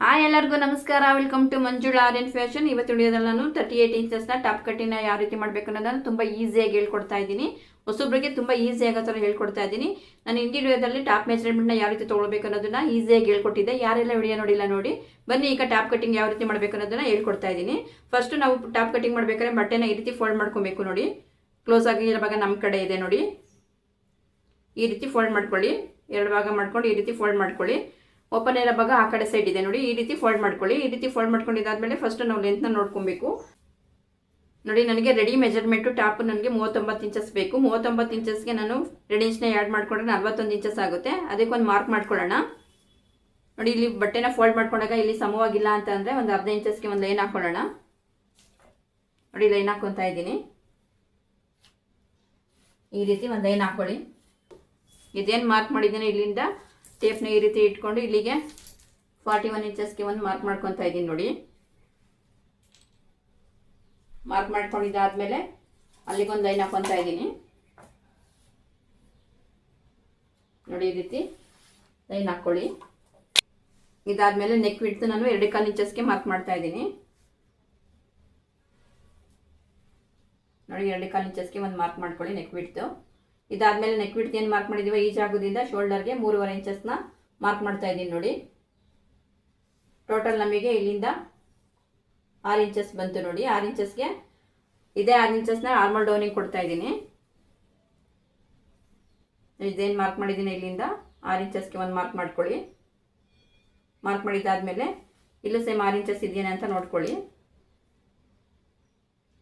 Hi ಎಲ್ಲರಿಗೂ ನಮಸ್ಕಾರ. Welcome to Manjula Aryan Fashion. ಇವತ್ತು ವಿಡಿಯೋದಲ್ಲಿ ನಾನು 38 ಇಂಚಸ್ನ ಟಾಪ್ ಕಟ್ಟಿನ ಯಾವ ರೀತಿ ಮಾಡಬೇಕು ಅನ್ನೋದನ್ನು ತುಂಬ ಈಸಿಯಾಗಿ ಹೇಳ್ಕೊಡ್ತಾ ಇದ್ದೀನಿ. ಹೊಸೊಬ್ಬರಿಗೆ ತುಂಬ ಈಸಿ ಆಗೋ ಥರ ಹೇಳ್ಕೊಡ್ತಾ ಇದ್ದೀನಿ. ನಾನು ಹಿಂದಿನ ವಿಡಿಯೋದಲ್ಲಿ ಟಾಪ್ ಮೆಜರ್ಮೆಂಟ್ನ ಯಾವ ರೀತಿ ತೊಗೊಳ್ಬೇಕು ಅನ್ನೋದನ್ನ ಈಸಿಯಾಗಿ ಹೇಳ್ಕೊಟ್ಟಿದ್ದೆ. ಯಾರೆಲ್ಲ ವಿಡಿಯೋ ನೋಡಿಲ್ಲ ನೋಡಿ, ಬನ್ನಿ ಈಗ ಟಾಪ್ ಕಟ್ಟಿಂಗ್ ಯಾವ ರೀತಿ ಮಾಡಬೇಕು ಅನ್ನೋದನ್ನ ಹೇಳ್ಕೊಡ್ತಾ ಇದ್ದೀನಿ. ಫಸ್ಟ್ ನಾವು ಟಾಪ್ ಕಟ್ಟಿಂಗ್ ಮಾಡಬೇಕಾದ್ರೆ ಬಟ್ಟೆನ ಈ ರೀತಿ ಫೋಲ್ಡ್ ಮಾಡ್ಕೊಬೇಕು ನೋಡಿ. ಕ್ಲೋಸ್ ಆಗಿರೋ ಭಾಗ ನಮ್ಮ ಕಡೆ ಇದೆ ನೋಡಿ, ಈ ರೀತಿ ಫೋಲ್ಡ್ ಮಾಡ್ಕೊಳ್ಳಿ. ಎರಡು ಭಾಗ ಮಾಡ್ಕೊಂಡು ಈ ರೀತಿ ಫೋಲ್ಡ್ ಮಾಡ್ಕೊಳ್ಳಿ. ಓಪನ್ ಇರೋ ಭಾಗ ಆ ಕಡೆ ಸೈಡ್ ಇದೆ ನೋಡಿ, ಈ ರೀತಿ ಫೋಲ್ಡ್ ಮಾಡ್ಕೊಳ್ಳಿ. ಈ ರೀತಿ ಫೋಲ್ಡ್ ಮಾಡ್ಕೊಂಡಿದ್ದಾದ್ಮೇಲೆ ಫಸ್ಟ್ ನಾವು ಲೆಂತ್ನ ನೋಡ್ಕೊಬೇಕು ನೋಡಿ. ನನಗೆ ರೆಡಿ ಮೆಜರ್ಮೆಂಟು ಟಾಪ್ ನನಗೆ 39 ಇಂಚಸ್ ಬೇಕು. 39 ಇಂಚಸ್ಗೆ ನಾನು ರೆಡಿ ಇಂಚ್ನ ಆ್ಯಡ್ ಮಾಡಿಕೊಂಡ್ರೆ 41 ಇಂಚಸ್ ಆಗುತ್ತೆ. ಅದಕ್ಕೊಂದು ಮಾರ್ಕ್ ಮಾಡ್ಕೊಳ್ಳೋಣ ನೋಡಿ. ಇಲ್ಲಿ ಬಟ್ಟೆನ ಫೋಲ್ಡ್ ಮಾಡ್ಕೊಂಡಾಗ ಇಲ್ಲಿ ಸಮವಾಗಿಲ್ಲ ಅಂತ ಅಂದರೆ ಒಂದು ಅರ್ಧ ಇಂಚಸ್ಗೆ ಒಂದು ಲೈನ್ ಹಾಕೊಳ್ಳೋಣ ನೋಡಿ. ಲೈನ್ ಹಾಕೊತಾ ಇದ್ದೀನಿ. ಈ ರೀತಿ ಒಂದು ಲೈನ್ ಹಾಕೊಳ್ಳಿ. ಇದೇನು ಮಾರ್ಕ್ ಮಾಡಿದ್ದೀನಿ ಇಲ್ಲಿಂದ ಟೇಪ್ನ ಈ ರೀತಿ ಇಟ್ಕೊಂಡು ಇಲ್ಲಿಗೆ 41 ಇಂಚಸ್ಗೆ ಒಂದು ಮಾರ್ಕ್ ಮಾಡ್ಕೊತಾ ಇದ್ದೀನಿ ನೋಡಿ. ಮಾರ್ಕ್ ಮಾಡ್ಕೊಂಡಿದ್ದಾದ್ಮೇಲೆ ಅಲ್ಲಿಗೊಂದು ಲೈನ್ ಹಾಕೊತಾ ಇದ್ದೀನಿ ನೋಡಿ. ಈ ರೀತಿ ಲೈನ್ ಹಾಕ್ಕೊಳ್ಳಿ. ಇದಾದ್ಮೇಲೆ ನೆಕ್ ವಿಡ್ತ್ ನಾನು 2.25 ಇಂಚಸ್ಗೆ ಮಾರ್ಕ್ ಮಾಡ್ತಾ ಇದ್ದೀನಿ ನೋಡಿ. 2.25 ಇಂಚಸ್ಗೆ ಒಂದು ಮಾರ್ಕ್ ಮಾಡ್ಕೊಳ್ಳಿ ನೆಕ್ ವಿಡ್ತ್. ಇದಾದ್ಮೇಲೆ ನೆಕ್ ವಿಡ್ತ್ ಏನು ಮಾರ್ಕ್ ಮಾಡಿದೀವಿ ಈ ಜಾಗದಿಂದ ಶೋಲ್ಡರ್ಗೆ 3.25 ಇಂಚಸ್ನ ಮಾರ್ಕ್ ಮಾಡ್ತಾ ಇದ್ದೀನಿ ನೋಡಿ. ಟೋಟಲ್ ನಮಗೆ ಇಲ್ಲಿಂದ 6 ಇಂಚಸ್ ಬಂತು ನೋಡಿ. 6 ಇಂಚಸ್ಗೆ ಇದೇ 6 ಇಂಚಸ್ನ ಆರ್ಮಲ್ ಡೌನಿಂಗ್ ಕೊಡ್ತಾ ಇದ್ದೀನಿ. ಇದೇನು ಮಾರ್ಕ್ ಮಾಡಿದ್ದೀನಿ ಇಲ್ಲಿಂದ 6 ಇಂಚಸ್ಗೆ ಒಂದು ಮಾರ್ಕ್ ಮಾಡ್ಕೊಳ್ಳಿ. ಮಾರ್ಕ್ ಮಾಡಿದ್ದಾದ್ಮೇಲೆ ಇಲ್ಲೂ ಸೇಮ್ 6 ಇಂಚಸ್ ಇದೆಯೇನೆ ಅಂತ ನೋಡ್ಕೊಳ್ಳಿ.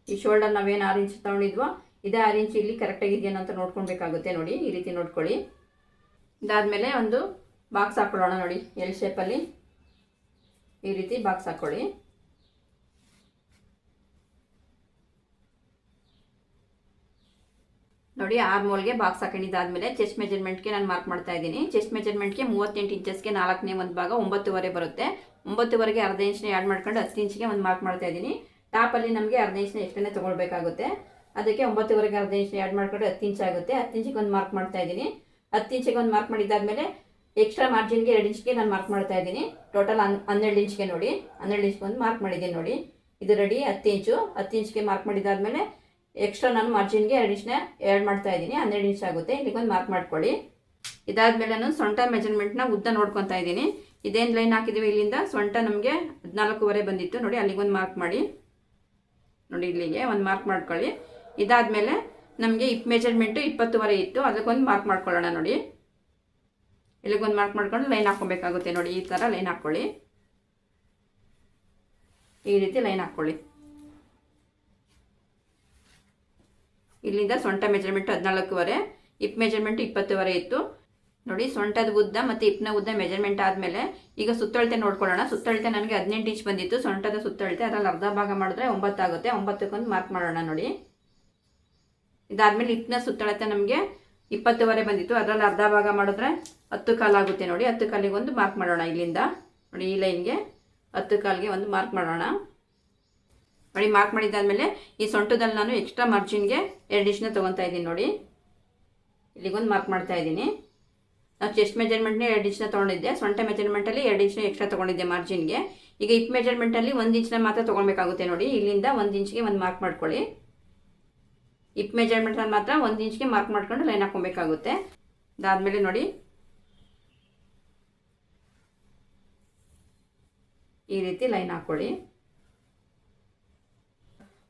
ಈ ಶೋಲ್ಡರ್ ನಾವೇನು 6 ಇಂಚ್ ತಗೊಂಡಿದ್ವೋ ಇದೇ 6 ಇಂಚ್ ಇಲ್ಲಿ ಕರೆಕ್ಟಾಗಿ ಇದೆಯೇನೋ ಅಂತ ನೋಡ್ಕೊಳ್ಬೇಕಾಗುತ್ತೆ ನೋಡಿ. ಈ ರೀತಿ ನೋಡ್ಕೊಳ್ಳಿ. ಇದಾದಮೇಲೆ ಒಂದು ಬಾಕ್ಸ್ ಹಾಕೊಳ್ಳೋಣ ನೋಡಿ. ಎಲ್ ಶೇಪಲ್ಲಿ ಈ ರೀತಿ ಬಾಕ್ಸ್ ಹಾಕ್ಕೊಳ್ಳಿ ನೋಡಿ. ಆರ್ಮೋಲ್ಗೆ ಬಾಕ್ಸ್ ಹಾಕೊಂಡಿದ್ದಾದ್ಮೇಲೆ ಚೆಸ್ಟ್ ಮೆಜರ್ಮೆಂಟ್ಗೆ ನಾನು ಮಾರ್ಕ್ ಮಾಡ್ತಾ ಇದ್ದೀನಿ. ಚೆಸ್ಟ್ ಮೆಜರ್ಮೆಂಟ್ಗೆ 38 ಇಂಚಸ್ಗೆ 4ನೇ ಒಂದು ಭಾಗ 9.25 ಬರುತ್ತೆ. 9.25ಗೆ ಅರ್ಧ ಇಂಚ್ನ ಆ್ಯಡ್ ಮಾಡ್ಕೊಂಡು 10 ಇಂಚ್ಗೆ ಒಂದು ಮಾರ್ಕ್ ಮಾಡ್ತಾ ಇದ್ದೀನಿ. ಟಾಪಲ್ಲಿ ನಮಗೆ ಅರ್ಧ ಇಂಚ್ನ ಎಷ್ಟನ್ನೇ ತೊಗೊಳ್ಬೇಕಾಗುತ್ತೆ. ಅದಕ್ಕೆ 9.25ಗೆ ಅರ್ಧ ಇಂಚ್ನ ಆ್ಯಡ್ ಮಾಡ್ಕೊಂಡು 10 ಇಂಚ್ ಆಗುತ್ತೆ. 10 ಇಂಚಿಗೆ ಒಂದು ಮಾರ್ಕ್ ಮಾಡ್ತಾ ಇದ್ದೀನಿ. 10 ಇಂಚಿಗೆ ಒಂದು ಮಾರ್ಕ್ ಮಾಡಿದ್ದಾದ್ಮೇಲೆ ಎಕ್ಸ್ಟ್ರಾ ಮಾರ್ಜಿನ್ಗೆ 2 ಇಂಚ್ಗೆ ನಾನು ಮಾರ್ಕ್ ಮಾಡ್ತಾ ಇದ್ದೀನಿ. ಟೋಟಲ್ 12 ಇಂಚ್ಗೆ ನೋಡಿ. 12 ಇಂಚ್ಗೆ ಒಂದು ಮಾರ್ಕ್ ಮಾಡಿದ್ದೀನಿ ನೋಡಿ. ಇದು ರೆಡಿ 10 ಇಂಚು. 10 ಇಂಚ್ಗೆ ಮಾರ್ಕ್ ಮಾಡಿದ್ದಾದ್ಮೇಲೆ ಎಕ್ಸ್ಟ್ರಾ ನಾನು ಮಾರ್ಜಿನ್ಗೆ 2 ಇಂಚ್ನ ಆ್ಯಡ್ ಮಾಡ್ತಾ ಇದ್ದೀನಿ. 12 ಇಂಚ್ ಆಗುತ್ತೆ. ಇಲ್ಲಿಗೊಂದು ಮಾರ್ಕ್ ಮಾಡ್ಕೊಳ್ಳಿ. ಇದಾದಮೇಲೆ ನಾನು ಸೊಂಟ ಮೆಜರ್ಮೆಂಟ್ನ ಉದ್ದ ನೋಡ್ಕೊತಾ ಇದ್ದೀನಿ. ಇದೇನು ಲೈನ್ ಹಾಕಿದ್ದೀವಿ ಇಲ್ಲಿಂದ ಸೊಂಟ ನಮಗೆ 14.25 ಬಂದಿತ್ತು ನೋಡಿ. ಅಲ್ಲಿಗೊಂದು ಮಾರ್ಕ್ ಮಾಡಿ ನೋಡಿ. ಇಲ್ಲಿಗೆ ಒಂದು ಮಾರ್ಕ್ ಮಾಡ್ಕೊಳ್ಳಿ. ಇದಾದಮೇಲೆ ನಮಗೆ ಹಿಪ್ ಮೆಜರ್ಮೆಂಟು 20.25 ಇತ್ತು. ಅದಕ್ಕೊಂದು ಮಾರ್ಕ್ ಮಾಡ್ಕೊಳ್ಳೋಣ ನೋಡಿ. ಇಲ್ಲಿಗೊಂದು ಮಾರ್ಕ್ ಮಾಡ್ಕೊಂಡು ಲೈನ್ ಹಾಕ್ಕೊಬೇಕಾಗುತ್ತೆ ನೋಡಿ. ಈ ಥರ ಲೈನ್ ಹಾಕ್ಕೊಳ್ಳಿ. ಈ ರೀತಿ ಲೈನ್ ಹಾಕ್ಕೊಳ್ಳಿ. ಇಲ್ಲಿಂದ ಸೊಂಟ ಮೆಜರ್ಮೆಂಟು 14.25, ಹಿಪ್ ಮೆಜರ್ಮೆಂಟು 20.25 ಇತ್ತು ನೋಡಿ. ಸೊಂಟದ ಉದ್ದ ಮತ್ತು ಹಿಪ್ನ ಉದ್ದ ಮೆಜರ್ಮೆಂಟ್ ಆದಮೇಲೆ ಈಗ ಸುತ್ತಳತೆ ನೋಡ್ಕೊಳ್ಳೋಣ. ಸುತ್ತಳತೆ ನನಗೆ 18 ಇಂಚ್ ಬಂದಿತ್ತು ಸೊಂಟದ ಸುತ್ತಳತೆ. ಅದರಲ್ಲಿ ಅರ್ಧ ಭಾಗ ಮಾಡಿದ್ರೆ 9 ಆಗುತ್ತೆ. 9ಕ್ಕೊಂದು ಮಾರ್ಕ್ ಮಾಡೋಣ ನೋಡಿ. ಇದಾದಮೇಲೆ ಹಿಪ್ನ ಸುತ್ತಳತೆ ನಮಗೆ 20.25 ಬಂದಿತ್ತು. ಅದರಲ್ಲಿ ಅರ್ಧ ಭಾಗ ಮಾಡಿದ್ರೆ 10 ಕಾಲು ಆಗುತ್ತೆ ನೋಡಿ. 10 ಕಾಲಿಗೆ ಒಂದು ಮಾರ್ಕ್ ಮಾಡೋಣ. ಇಲ್ಲಿಂದ ನೋಡಿ ಈ ಲೈನ್ಗೆ 10 ಕಾಲಿಗೆ ಒಂದು ಮಾರ್ಕ್ ಮಾಡೋಣ ನೋಡಿ. ಮಾರ್ಕ್ ಮಾಡಿದ್ದಾದಮೇಲೆ ಈ ಸೊಂಟದಲ್ಲಿ ನಾನು ಎಕ್ಸ್ಟ್ರಾ ಮಾರ್ಜಿನ್ಗೆ 2 ಇಂಚ್ನ ತೊಗೊತಾ ಇದ್ದೀನಿ ನೋಡಿ. ಇಲ್ಲಿಗೊಂದು ಮಾರ್ಕ್ ಮಾಡ್ತಾ ಇದ್ದೀನಿ. ನಾವು ಚೆಸ್ಟ್ ಮೆಜರ್ಮೆಂಟ್ನೇ 2 ಇಂಚ್ನ ತೊಗೊಂಡಿದ್ದೆ. ಸೊಂಟ ಮೆಜರ್ಮೆಂಟಲ್ಲಿ 2 ಇಂಚ್ನ ಎಕ್ಸ್ಟ್ರಾ ತೊಗೊಂಡಿದ್ದೆ ಮಾರ್ಜಿನ್ಗೆ. ಈಗ ಹಿಪ್ ಮೆಜರ್ಮೆಂಟಲ್ಲಿ 1 ಇಂಚ್ನ ಮಾತ್ರ ತೊಗೊಳ್ಬೇಕಾಗುತ್ತೆ ನೋಡಿ. ಇಲ್ಲಿಂದ 1 ಇಂಚ್ಗೆ ಒಂದು ಮಾರ್ಕ್ ಮಾಡ್ಕೊಳ್ಳಿ. ಹಿಪ್ ಮೆಜರ್ಮೆಂಟಲ್ಲಿ ಮಾತ್ರ 1 ಇಂಚ್ಗೆ ಮಾರ್ಕ್ ಮಾಡ್ಕೊಂಡು ಲೈನ್ ಹಾಕ್ಕೊಬೇಕಾಗುತ್ತೆ. ಅದಾದಮೇಲೆ ನೋಡಿ ಈ ರೀತಿ ಲೈನ್ ಹಾಕ್ಕೊಳ್ಳಿ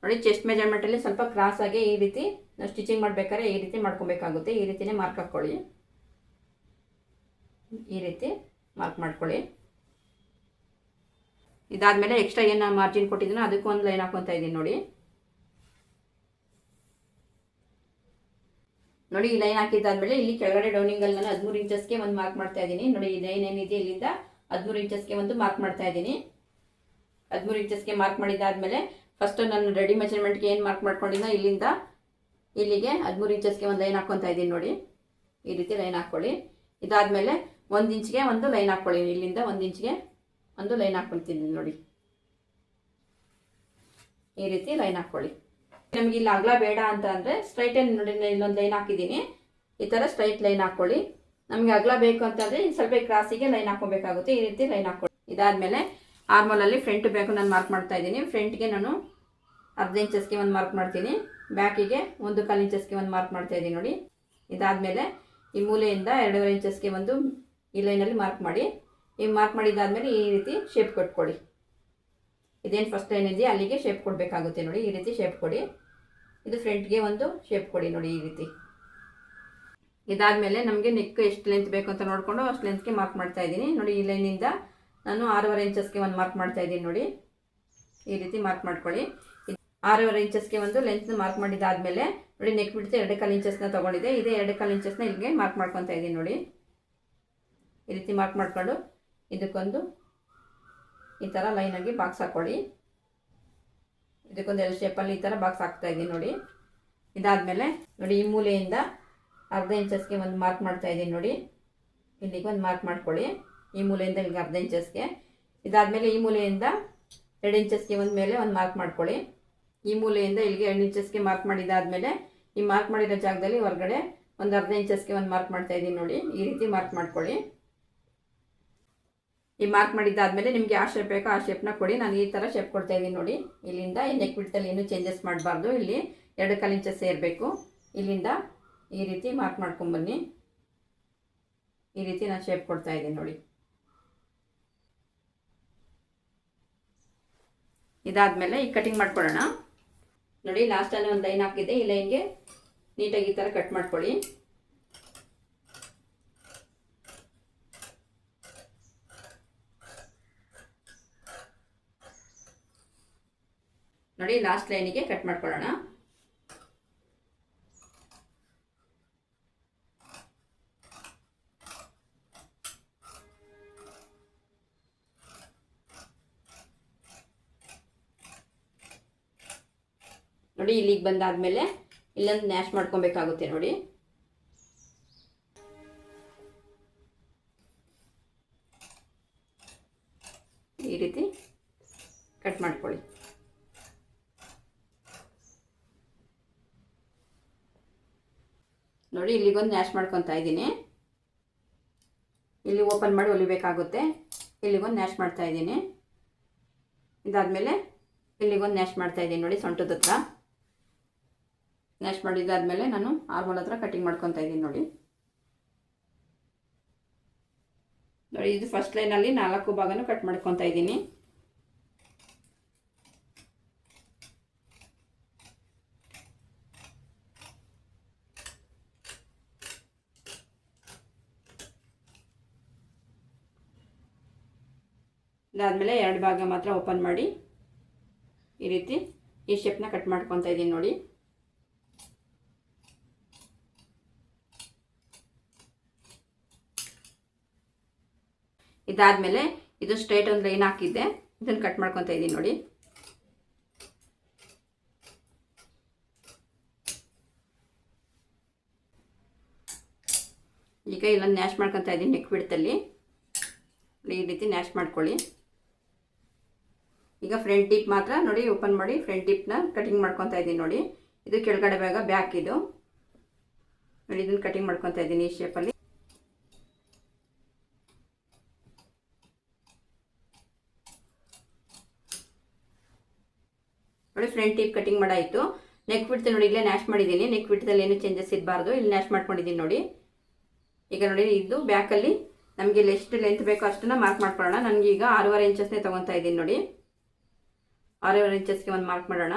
ನೋಡಿ. ಚೆಸ್ಟ್ ಮೆಜರ್ಮೆಂಟಲ್ಲಿ ಸ್ವಲ್ಪ ಕ್ರಾಸ್ ಆಗಿ ಈ ರೀತಿ ನಾವು ಸ್ಟಿಚಿಂಗ್ ಮಾಡಬೇಕಾದ್ರೆ ಈ ರೀತಿ ಮಾಡ್ಕೊಬೇಕಾಗುತ್ತೆ. ಈ ರೀತಿನೇ ಮಾರ್ಕ್ ಹಾಕ್ಕೊಳ್ಳಿ. ಈ ರೀತಿ ಮಾರ್ಕ್ ಮಾಡ್ಕೊಳ್ಳಿ. ಇದಾದಮೇಲೆ ಎಕ್ಸ್ಟ್ರಾ ಏನು ಮಾರ್ಜಿನ್ ಕೊಟ್ಟಿದ್ದೀನೋ ಅದಕ್ಕೂ ಒಂದು ಲೈನ್ ಹಾಕ್ಕೊತಾ ಇದ್ದೀನಿ ನೋಡಿ. ನೋಡಿ ಈ ಲೈನ್ ಹಾಕಿದ್ದಾದ್ಮೇಲೆ ಇಲ್ಲಿ ಕೆಳಗಡೆ ಡೌನಿಂಗಲ್ಲಿ ನಾನು 13 ಇಂಚಸ್ಗೆ ಒಂದು ಮಾರ್ಕ್ ಮಾಡ್ತಾ ಇದ್ದೀನಿ ನೋಡಿ. ಈ ಲೈನ್ ಏನಿದೆ ಇಲ್ಲಿಂದ 13 ಇಂಚಸ್ಗೆ ಒಂದು ಮಾರ್ಕ್ ಮಾಡ್ತಾ ಇದ್ದೀನಿ. 13 ಇಂಚಸ್ಗೆ ಮಾರ್ಕ್ ಮಾಡಿದ್ದಾದ್ಮೇಲೆ ಫಸ್ಟ್ ನಾನು ರೆಡಿ ಮೆಜರ್ಮೆಂಟ್ಗೆ ಏನು ಮಾರ್ಕ್ ಮಾಡ್ಕೊಂಡಿದ್ದೋ ಇಲ್ಲಿಂದ ಇಲ್ಲಿಗೆ 13 ಇಂಚಸ್ಗೆ ಒಂದು ಲೈನ್ ಹಾಕ್ಕೊತಾ ಇದ್ದೀನಿ ನೋಡಿ. ಈ ರೀತಿ ಲೈನ್ ಹಾಕ್ಕೊಳ್ಳಿ. ಇದಾದಮೇಲೆ 1 ಇಂಚ್ಗೆ ಒಂದು ಲೈನ್ ಹಾಕ್ಕೊಳ್ಳಿ. ಇಲ್ಲಿಂದ 1 ಇಂಚ್ಗೆ ಒಂದು ಲೈನ್ ಹಾಕ್ಕೊಳ್ತೀನಿ ನೋಡಿ. ಈ ರೀತಿ ಲೈನ್ ಹಾಕ್ಕೊಳ್ಳಿ. ನಮಗೆ ಇಲ್ಲಿ ಅಗಲ ಬೇಡ ಅಂತ ಅಂದರೆ ಸ್ಟ್ರೈಟ್ ನೋಡಿ ಇಲ್ಲೊಂದು ಲೈನ್ ಹಾಕಿದ್ದೀನಿ. ಈ ಥರ ಸ್ಟ್ರೈಟ್ ಲೈನ್ ಹಾಕ್ಕೊಳ್ಳಿ. ನಮಗೆ ಅಗಲ ಬೇಕು ಅಂತಂದರೆ ಸ್ವಲ್ಪ ಕ್ರಾಸಿಗೆ ಲೈನ್ ಹಾಕೋಬೇಕಾಗುತ್ತೆ. ಈ ರೀತಿ ಲೈನ್ ಹಾಕೊಳ್ಳಿ. ಇದಾದಮೇಲೆ ಆರ್ಮಲಲ್ಲಿ ಫ್ರಂಟ್ ಬ್ಯಾಕು ನಾನು ಮಾರ್ಕ್ ಮಾಡ್ತಾ ಇದ್ದೀನಿ. ಫ್ರಂಟ್ಗೆ ನಾನು ಅರ್ಧ ಇಂಚಸ್ಗೆ ಒಂದು ಮಾರ್ಕ್ ಮಾಡ್ತೀನಿ, ಬ್ಯಾಕಿಗೆ 1 ಇಂಚಸ್ಗೆ ಒಂದು ಮಾರ್ಕ್ ಮಾಡ್ತಾ ಇದ್ದೀನಿ ನೋಡಿ. ಇದಾದಮೇಲೆ ಈ ಮೂಲೆಯಿಂದ 2.5 ಇಂಚಸ್ಗೆ ಒಂದು ಈ ಲೈನಲ್ಲಿ ಮಾರ್ಕ್ ಮಾಡಿ. ಈ ಮಾರ್ಕ್ ಮಾಡಿದ್ದಾದಮೇಲೆ ಈ ರೀತಿ ಶೇಪ್ ಕೊಟ್ಕೊಳ್ಳಿ. ಇದೇನು ಫಸ್ಟ್ ಲೈನ್ ಇದೆಯಾ ಅಲ್ಲಿಗೆ ಶೇಪ್ ಕೊಡಬೇಕಾಗುತ್ತೆ ನೋಡಿ. ಈ ರೀತಿ ಶೇಪ್ ಕೊಡಿ. ಇದು ಫ್ರಂಟ್ಗೆ ಒಂದು ಶೇಪ್ ಕೊಡಿ ನೋಡಿ ಈ ರೀತಿ. ಇದಾದಮೇಲೆ ನಮಗೆ ನೆಕ್ ಎಷ್ಟು ಲೆಂತ್ ಬೇಕು ಅಂತ ನೋಡಿಕೊಂಡು ಅಷ್ಟು ಲೆಂತ್ಗೆ ಮಾರ್ಕ್ ಮಾಡ್ತಾ ಇದ್ದೀನಿ ನೋಡಿ. ಈ ಲೈನಿಂದ ನಾನು 6.5 ಇಂಚಸ್ಗೆ ಒಂದು ಮಾರ್ಕ್ ಮಾಡ್ತಾ ಇದ್ದೀನಿ ನೋಡಿ. ಈ ರೀತಿ ಮಾರ್ಕ್ ಮಾಡ್ಕೊಳ್ಳಿ. 6.5 ಇಂಚಸ್ಗೆ ಒಂದು ಲೆಂತ್ ಮಾರ್ಕ್ ಮಾಡಿದ್ದಾದಮೇಲೆ ನೋಡಿ ನೆಕ್ ಬಿಡ್ತು 2.25 ಇಂಚಸ್ನ ತೊಗೊಂಡಿದ್ದೆ. ಇದೇ 2.25 ಇಂಚಸ್ನ ಇಲ್ಲಿಗೆ ಮಾರ್ಕ್ ಮಾಡ್ಕೊತಾ ಇದ್ದೀನಿ ನೋಡಿ. ಈ ರೀತಿ ಮಾರ್ಕ್ ಮಾಡ್ಕೊಂಡು ಇದಕ್ಕೊಂದು ಈ ಥರ ಲೈನಾಗಿ ಬಾಕ್ಸ್ ಹಾಕ್ಕೊಳ್ಳಿ. ಇದಕ್ಕೊಂದು ಎಲ್ ಶೇಪಲ್ಲಿ ಈ ಥರ ಬಾಕ್ಸ್ ಹಾಕ್ತಾ ಇದ್ದೀನಿ ನೋಡಿ. ಇದಾದಮೇಲೆ ನೋಡಿ ಈ ಮೂಲೆಯಿಂದ ಅರ್ಧ ಇಂಚಸ್ಗೆ ಒಂದು ಮಾರ್ಕ್ ಮಾಡ್ತಾ ಇದ್ದೀನಿ ನೋಡಿ. ಇಲ್ಲಿಗೆ ಒಂದು ಮಾರ್ಕ್ ಮಾಡ್ಕೊಳ್ಳಿ. ಈ ಮೂಲೆಯಿಂದ ಇಲ್ಲಿಗೆ ಅರ್ಧ ಇಂಚಸ್ಗೆ. ಇದಾದಮೇಲೆ ಈ ಮೂಲೆಯಿಂದ 2 ಇಂಚಸ್ಗೆ ಒಂದು ಮೇಲೆ ಒಂದು ಮಾರ್ಕ್ ಮಾಡ್ಕೊಳ್ಳಿ. ಈ ಮೂಲೆಯಿಂದ ಇಲ್ಲಿಗೆ 2 ಇಂಚಸ್ಗೆ ಮಾರ್ಕ್ ಮಾಡಿದಾದಮೇಲೆ ಈ ಮಾರ್ಕ್ ಮಾಡಿರೋ ಜಾಗದಲ್ಲಿ ಹೊರಗಡೆ ಒಂದು ಅರ್ಧ ಇಂಚಸ್ಗೆ ಒಂದು ಮಾರ್ಕ್ ಮಾಡ್ತಾ ಇದ್ದೀನಿ ನೋಡಿ. ಈ ರೀತಿ ಮಾರ್ಕ್ ಮಾಡ್ಕೊಳ್ಳಿ. ಈ ಮಾರ್ಕ್ ಮಾಡಿದ್ದಾದಮೇಲೆ ನಿಮಗೆ ಯಾವ ಶೇಪ್ ಬೇಕೋ ಆ ಶೇಪ್ನ ಕೊಡಿ. ನಾನು ಈ ಥರ ಶೇಪ್ ಕೊಡ್ತಾ ಇದ್ದೀನಿ ನೋಡಿ. ಇಲ್ಲಿಂದ ಈ ನೆಕ್ ಬಿಡ್ತಲ್ಲಿ ಏನೂ ಚೇಂಜಸ್ ಮಾಡಬಾರ್ದು. ಇಲ್ಲಿ 2.25 ಇಂಚಸ್ ಸೇರಬೇಕು. ಇಲ್ಲಿಂದ ಈ ರೀತಿ ಮಾರ್ಕ್ ಮಾಡ್ಕೊಂಬನ್ನಿ. ಈ ರೀತಿ ನಾನು ಶೇಪ್ ಕೊಡ್ತಾ ಇದ್ದೀನಿ ನೋಡಿ. ಇದಾದಮೇಲೆ ಈ ಕಟಿಂಗ್ ಮಾಡ್ಕೊಳ್ಳೋಣ ನೋಡಿ. ಲಾಸ್ಟಲ್ಲಿ ಒಂದು ಲೈನ್ ಹಾಕಿದ್ದೆ. ಈ ಲೈನ್ಗೆ ನೀಟಾಗಿ ಈ ಥರ ಕಟ್ ಮಾಡ್ಕೊಳ್ಳಿ. ನೋಡಿ ಲಾಸ್ಟ್ ಲೈನಿಗೆ ಕಟ್ ಮಾಡ್ಕೊಳ್ಳೋಣ. ನೋಡಿ ಇಲ್ಲಿಗೆ ಬಂದಾದ್ಮೇಲೆ ಇಲ್ಲೊಂದು ನ್ಯಾಶ್ ಮಾಡ್ಕೊಬೇಕಾಗುತ್ತೆ ನೋಡಿ. ಈ ರೀತಿ ಕಟ್ ಮಾಡ್ಕೊಳ್ಳಿ. ನೋಡಿ ಇಲ್ಲಿಗೊಂದು ನ್ಯಾಶ್ ಮಾಡ್ಕೊತಾ ಇದ್ದೀನಿ. ಇಲ್ಲಿ ಓಪನ್ ಮಾಡಿ ಹೊಲಿಬೇಕಾಗುತ್ತೆ. ಇಲ್ಲಿಗೊಂದು ನ್ಯಾಶ್ ಮಾಡ್ತಾ ಇದ್ದೀನಿ. ಇದಾದಮೇಲೆ ಇಲ್ಲಿಗೊಂದು ನ್ಯಾಶ್ ಮಾಡ್ತಾ ಇದ್ದೀನಿ ನೋಡಿ. ಸೊಂಟದ ಹತ್ರ ನ್ಯಾಶ್ ಮಾಡಿದ್ದಾದಮೇಲೆ ನಾನು ಆರ್ಮೋಲ್ ಹತ್ರ ಕಟಿಂಗ್ ಮಾಡ್ಕೊತಾ ಇದ್ದೀನಿ ನೋಡಿ. ನೋಡಿ ಇದು ಫಸ್ಟ್ ಲೈನಲ್ಲಿ 4 ಭಾಗನೂ ಕಟ್ ಮಾಡ್ಕೊತಾ ಇದ್ದೀನಿ. ಇದಾದಮೇಲೆ 2 ಭಾಗ ಮಾತ್ರ ಓಪನ್ ಮಾಡಿ ಈ ರೀತಿ ಈ ಶೇಪ್ನ ಕಟ್ ಮಾಡ್ಕೊತಾ ಇದ್ದೀನಿ ನೋಡಿ. ಇದಾದಮೇಲೆ ಇದು ಸ್ಟ್ರೈಟ್ ಒಂದು ಲೈನ್ ಹಾಕಿದ್ದೆ, ಇದನ್ನು ಕಟ್ ಮಾಡ್ಕೊತಾ ಇದ್ದೀನಿ ನೋಡಿ. ಈಗ ಇಲ್ಲೊಂದು ನ್ಯಾಶ್ ಮಾಡ್ಕೊತಾ ಇದ್ದೀನಿ ನೆಕ್ ಬಿಡ್ತಲ್ಲಿ. ಈ ರೀತಿ ನ್ಯಾಶ್ ಮಾಡ್ಕೊಳ್ಳಿ. ಈಗ ಫ್ರಂಟ್ ಟಿಪ್ ಮಾತ್ರ ನೋಡಿ ಓಪನ್ ಮಾಡಿ ಫ್ರಂಟ್ ಟಿಪ್ನ ಕಟಿಂಗ್ ಮಾಡ್ಕೊತಾ ಇದ್ದೀನಿ ನೋಡಿ. ಇದು ಕೆಳಗಡೆ ಭಾಗ ಬ್ಯಾಕ್ ಇದು ನೋಡಿ. ಇದನ್ನು ಕಟಿಂಗ್ ಮಾಡ್ಕೊತಾ ಇದ್ದೀನಿ ಈ ಶೇಪಲ್ಲಿ. ನೋಡಿ ಫ್ರಂಟ್ ಟಿಪ್ ಕಟಿಂಗ್ ಮಾಡಾಯಿತು. ನೆಕ್ ಬಿಡ್ತು ನೋಡಿ. ಇಲ್ಲೇ ನ್ಯಾಶ್ ಮಾಡಿದ್ದೀನಿ. ನೆಕ್ ಬಿಡ್ತಲ್ಲಿ ಏನು ಚೇಂಜಸ್ ಇರಬಾರ್ದು. ಇಲ್ಲಿ ನ್ಯಾಶ್ ಮಾಡ್ಕೊಂಡಿದ್ದೀನಿ ನೋಡಿ. ಈಗ ನೋಡಿ ಇದು ಬ್ಯಾಕಲ್ಲಿ ನಮಗೆ ಎಷ್ಟು ಲೆಂತ್ ಬೇಕೋ ಅಷ್ಟನ್ನು ಮಾರ್ಕ್ ಮಾಡ್ಕೊಳ್ಳೋಣ. ನನಗೆ ಈಗ 6.5 ಇಂಚಸ್ನೇ ತೊಗೊತಾ ಇದ್ದೀನಿ ನೋಡಿ. 6.5 ಇಂಚಸ್ಗೆ ಒಂದು ಮಾರ್ಕ್ ಮಾಡೋಣ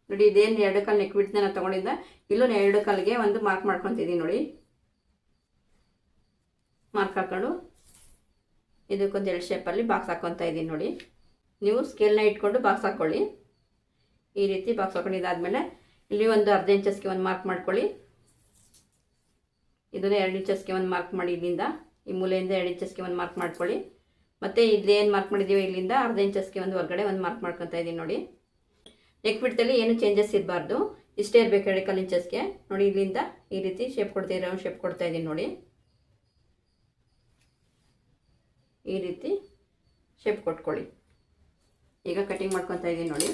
ನೋಡಿ. ಇದೇನು 2 ಕಾಲು ನೆಕ್ ಬಿಡ್ತನ್ನ ನಾನು ತೊಗೊಂಡಿದ್ದೆ. ಇಲ್ಲೂ 2 ಕಾಲಿಗೆ ಒಂದು ಮಾರ್ಕ್ ಮಾಡ್ಕೊತಿದ್ದೀನಿ ನೋಡಿ. ಮಾರ್ಕ್ ಹಾಕ್ಕೊಂಡು ಇದಕ್ಕೊಂದು ಎಲ್ ಶೇಪಲ್ಲಿ ಬಾಕ್ಸ್ ಹಾಕ್ಕೊತಾ ಇದ್ದೀನಿ ನೋಡಿ. ನೀವು ಸ್ಕೇಲ್ನ ಇಟ್ಕೊಂಡು ಬಾಕ್ಸ್ ಹಾಕ್ಕೊಳ್ಳಿ. ಈ ರೀತಿ ಬಾಕ್ಸ್ ಹಾಕೊಂಡಿದ್ದಾದಮೇಲೆ ಇಲ್ಲಿ ಒಂದು ಅರ್ಧ ಇಂಚಸ್ಗೆ ಒಂದು ಮಾರ್ಕ್ ಮಾಡ್ಕೊಳ್ಳಿ. ಇದನ್ನು 2 ಇಂಚಸ್ಗೆ ಒಂದು ಮಾರ್ಕ್ ಮಾಡಿ ಇಲ್ಲಿಂದ ಈ ಮೂಲೆಯಿಂದ 2 ಇಂಚಸ್ಗೆ ಒಂದು ಮಾರ್ಕ್ ಮಾಡ್ಕೊಳ್ಳಿ. ಮತ್ತು ಇಲ್ಲೇನು ಮಾರ್ಕ್ ಮಾಡಿದ್ದೀವಿ ಇಲ್ಲಿಂದ ಅರ್ಧ ಇಂಚಸ್ಗೆ ಒಂದು ಹೊರಗಡೆ ಒಂದು ಮಾರ್ಕ್ ಮಾಡ್ಕೊತಾ ಇದ್ದೀನಿ ನೋಡಿ. ನೆಕ್ ಬಿಡ್ತಲ್ಲಿ ಏನು ಚೇಂಜಸ್ ಇರಬಾರ್ದು. ಇಷ್ಟೇ ಇರಬೇಕು 2 ಇಂಚಸ್ಗೆ ನೋಡಿ. ಇಲ್ಲಿಂದ ಈ ರೀತಿ ಶೇಪ್ ಕೊಡ್ತಾ ರೌಂಡ್ ಶೇಪ್ ಕೊಡ್ತಾ ಇದ್ದೀನಿ ನೋಡಿ. ಈ ರೀತಿ ಶೇಪ್ ಕೊಟ್ಕೊಳ್ಳಿ. ಈಗ ಕಟಿಂಗ್ ಮಾಡ್ಕೊತಾ ಇದ್ದೀನಿ ನೋಡಿ.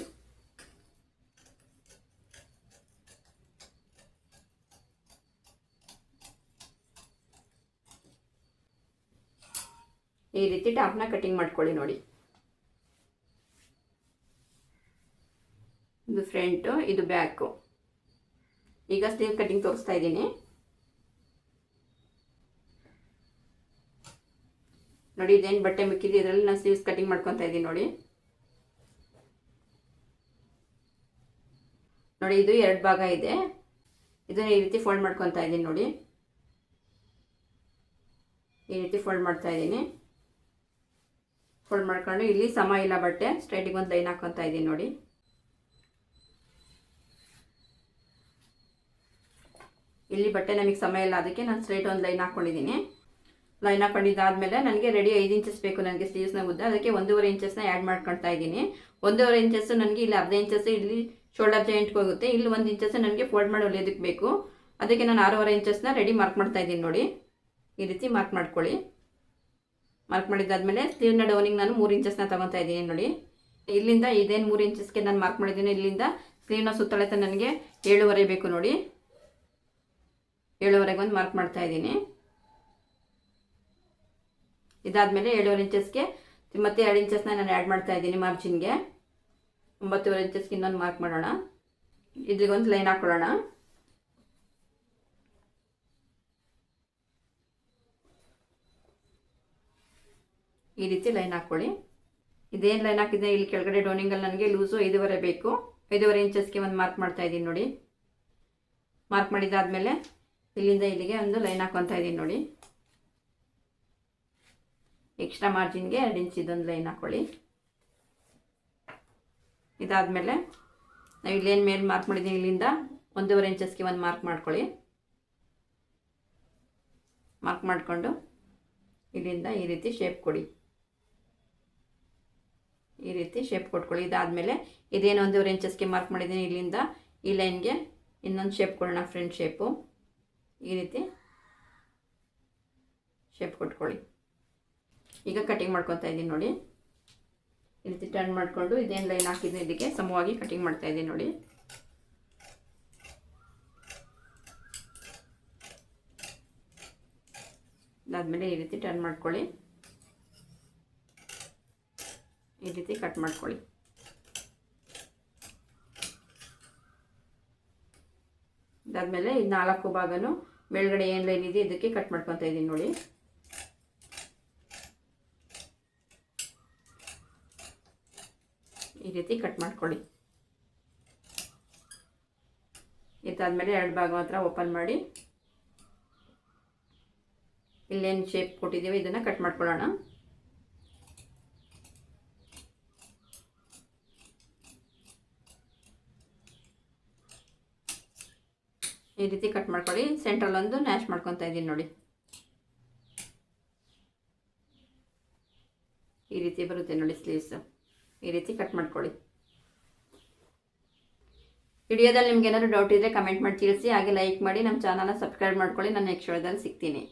ಈ ರೀತಿ ಟಾಪ್ನ ಕಟಿಂಗ್ ಮಾಡ್ಕೊಳ್ಳಿ ನೋಡಿ. ಇದು ಫ್ರಂಟು, ಇದು ಬ್ಯಾಕು. ಈಗ ಸ್ಲೀವ್ ಕಟ್ಟಿಂಗ್ ತೋರಿಸ್ತಾ ಇದ್ದೀನಿ ನೋಡಿ. ಇದೇನು ಬಟ್ಟೆ ಮಿಕ್ಕಿದೆ ಇದರಲ್ಲಿ ನಾನು ಸ್ಲೀವ್ಸ್ ಕಟ್ಟಿಂಗ್ ಮಾಡ್ಕೊತಾ ಇದ್ದೀನಿ ನೋಡಿ. ನೋಡಿ ಇದು 2 ಭಾಗ ಇದೆ. ಇದನ್ನು ಈ ರೀತಿ ಫೋಲ್ಡ್ ಮಾಡ್ಕೊತಾ ಇದ್ದೀನಿ ನೋಡಿ. ಈ ರೀತಿ ಫೋಲ್ಡ್ ಮಾಡ್ತಾ ಇದ್ದೀನಿ. ಫೋಲ್ಡ್ ಮಾಡ್ಕೊಂಡು ಇಲ್ಲಿ ಸಮ ಇಲ್ಲ ಬಟ್ಟೆ, ಸ್ಟ್ರೈಟಿಗೆ ಒಂದು ಲೈನ್ ಹಾಕ್ಕೊತಾ ಇದ್ದೀನಿ ನೋಡಿ. ಇಲ್ಲಿ ಬಟ್ಟೆ ನಮಗೆ ಸಮ ಇಲ್ಲ, ಅದಕ್ಕೆ ನಾನು ಸ್ಟ್ರೈಟ್ ಒಂದು ಲೈನ್ ಹಾಕ್ಕೊಂಡಿದ್ದೀನಿ. ಲೈನ್ ಹಾಕೊಂಡಿದ್ದಾದಮೇಲೆ ನನಗೆ ರೆಡಿ 5 ಇಂಚಸ್ ಬೇಕು ನನಗೆ ಸ್ಲೀವ್ಸ್ನ ಉದ್ದ. ಅದಕ್ಕೆ 1.5 ಇಂಚಸ್ನ ಆ್ಯಡ್ ಮಾಡ್ಕೊಳ್ತಾ ಇದ್ದೀನಿ. 1.5 ಇಂಚಸ್ ನನಗೆ ಇಲ್ಲಿ ಅರ್ಧ ಇಂಚಸ್ ಇಲ್ಲಿ ಶೋಲ್ಡರ್ ಜಾಯಿಂಟ್ಗೆ ಹೋಗುತ್ತೆ. ಇಲ್ಲಿ 1 ಇಂಚಸ್ ನನಗೆ ಫೋಲ್ಡ್ ಮಾಡಿ ಹೊಲಿಯೋದಕ್ಕೆ ಬೇಕು. ಅದಕ್ಕೆ ನಾನು 6.5 ಇಂಚಸ್ನ ರೆಡಿ ಮಾರ್ಕ್ ಮಾಡ್ತಾ ಇದ್ದೀನಿ ನೋಡಿ. ಈ ರೀತಿ ಮಾರ್ಕ್ ಮಾಡ್ಕೊಳ್ಳಿ. ಮಾರ್ಕ್ ಮಾಡಿದ್ದಾದಮೇಲೆ ಸ್ಲೀವ್ನ ಡೌನಿಂಗ್ ನಾನು 3 ಇಂಚಸ್ನ ತೊಗೊತಾ ಇದ್ದೀನಿ ನೋಡಿ. ಇಲ್ಲಿಂದ ಇದೇನು 3 ಇಂಚಸ್ಗೆ ನಾನು ಮಾರ್ಕ್ ಮಾಡಿದ್ದೀನಿ, ಇಲ್ಲಿಂದ ಸ್ಲೀವ್ನ ಸುತ್ತಳತೆ ನನಗೆ 7.5 ಬೇಕು ನೋಡಿ. 7.5ಗೆ ಒಂದು ಮಾರ್ಕ್ ಮಾಡ್ತಾ ಇದ್ದೀನಿ. ಇದಾದಮೇಲೆ 7.5 ಇಂಚಸ್ಗೆ ಮತ್ತೆ 2 ಇಂಚಸ್ನ ನಾನು ಆ್ಯಡ್ ಮಾಡ್ತಾ ಇದ್ದೀನಿ ಮಾರ್ಜಿನ್ಗೆ. 9.5 ಇಂಚಸ್ಗೆ ಇನ್ನೊಂದು ಮಾರ್ಕ್ ಮಾಡೋಣ. ಇದ್ರಿಗೊಂದು ಲೈನ್ ಹಾಕೊಳ್ಳೋಣ. ಈ ರೀತಿ ಲೈನ್ ಹಾಕ್ಕೊಳ್ಳಿ. ಇದೇನು ಲೈನ್ ಹಾಕಿದ್ದೆ ಇಲ್ಲಿ ಕೆಳಗಡೆ ಡೌನಿಂಗಲ್ಲಿ ನನಗೆ ಲೂಸು 5.5 ಬೇಕು. 5.5 ಇಂಚಸ್ಗೆ ಒಂದು ಮಾರ್ಕ್ ಮಾಡ್ತಾ ಇದ್ದೀನಿ ನೋಡಿ. ಮಾರ್ಕ್ ಮಾಡಿದ್ದಾದಮೇಲೆ ಇಲ್ಲಿಂದ ಇಲ್ಲಿಗೆ ಒಂದು ಲೈನ್ ಹಾಕ್ಕೊತಾ ಇದ್ದೀನಿ ನೋಡಿ. ಎಕ್ಸ್ಟ್ರಾ ಮಾರ್ಜಿನ್ಗೆ 2 ಇಂಚ್ ಇದೊಂದು ಲೈನ್ ಹಾಕ್ಕೊಳ್ಳಿ. ಇದಾದಮೇಲೆ ನಾವು ಇಲ್ಲೇನು ಮೇಲೆ ಮಾರ್ಕ್ ಮಾಡಿದ್ದೀನಿ ಇಲ್ಲಿಂದ 1.5 ಇಂಚಸ್ಗೆ ಒಂದು ಮಾರ್ಕ್ ಮಾಡ್ಕೊಳ್ಳಿ. ಮಾರ್ಕ್ ಮಾಡಿಕೊಂಡು ಇಲ್ಲಿಂದ ಈ ರೀತಿ ಶೇಪ್ ಕೊಡಿ. ಈ ರೀತಿ ಶೇಪ್ ಕೊಟ್ಕೊಳ್ಳಿ. ಇದಾದಮೇಲೆ ಇದೇನು 1.5 ಇಂಚಸ್ಗೆ ಮಾರ್ಕ್ ಮಾಡಿದ್ದೀನಿ ಇಲ್ಲಿಂದ ಈ ಲೈನ್ಗೆ ಇನ್ನೊಂದು ಶೇಪ್ ಕೊಡೋಣ, ಫ್ರಂಟ್ ಶೇಪು. ಈ ರೀತಿ ಶೇಪ್ ಕೊಟ್ಕೊಳ್ಳಿ. ಈಗ ಕಟಿಂಗ್ ಮಾಡ್ಕೊತಾ ಇದ್ದೀನಿ ನೋಡಿ. ಈ ರೀತಿ ಟರ್ನ್ ಮಾಡಿಕೊಂಡು ಇದೇನು ಲೈನ್ ಹಾಕಿದ್ದೀನಿ ಇದಕ್ಕೆ ಸಮವಾಗಿ ಕಟಿಂಗ್ ಮಾಡ್ತಾ ಇದ್ದೀನಿ ನೋಡಿ. ಅದಾದಮೇಲೆ ಈ ರೀತಿ ಟರ್ನ್ ಮಾಡ್ಕೊಳ್ಳಿ. ಈ ರೀತಿ ಕಟ್ ಮಾಡ್ಕೊಳ್ಳಿ. ಅದಾದಮೇಲೆ ಇದು 4 ಭಾಗನೂ ಮೇಲ್ಗಡೆ ಏನು ಲೈನ್ ಇದೆ ಇದಕ್ಕೆ ಕಟ್ ಮಾಡ್ಕೊತಾ ಇದ್ದೀನಿ ನೋಡಿ. ಈ ರೀತಿ ಕಟ್ ಮಾಡ್ಕೊಳ್ಳಿ. ಇದಾದಮೇಲೆ 2 ಭಾಗ ಮಾತ್ರ ಓಪನ್ ಮಾಡಿ ಇಲ್ಲೇನು ಶೇಪ್ ಕೊಟ್ಟಿದ್ದೀವಿ ಇದನ್ನು ಕಟ್ ಮಾಡ್ಕೊಳ್ಳೋಣ. ಈ ರೀತಿ ಕಟ್ ಮಾಡ್ಕೊಳ್ಳಿ. ಸೆಂಟ್ರಲ್ ಒಂದು ನ್ಯಾಶ್ ಮಾಡ್ಕೊತಾ ಇದ್ದೀನಿ ನೋಡಿ. ಈ ರೀತಿ ಬರುತ್ತೆ ನೋಡಿ ಸ್ಲೀವ್ಸು. ಈ ರೀತಿ ಕಟ್ ಮಾಡ್ಕೊಳ್ಳಿ. ವಿಡಿಯೋದಲ್ಲಿ ನಿಮ್ಗೆ ಏನಾದರೂ ಡೌಟ್ ಇದ್ದರೆ ಕಮೆಂಟ್ ಮಾಡಿ ತಿಳಿಸಿ. ಹಾಗೆ ಲೈಕ್ ಮಾಡಿ ನಮ್ಮ ಚಾನಲ್ನ ಸಬ್ಸ್ಕ್ರೈಬ್ ಮಾಡ್ಕೊಳ್ಳಿ. ನಾನು ನೆಕ್ಸ್ಟ್ ವಿಡಿಯೋದಲ್ಲಿ ಸಿಗ್ತೀನಿ.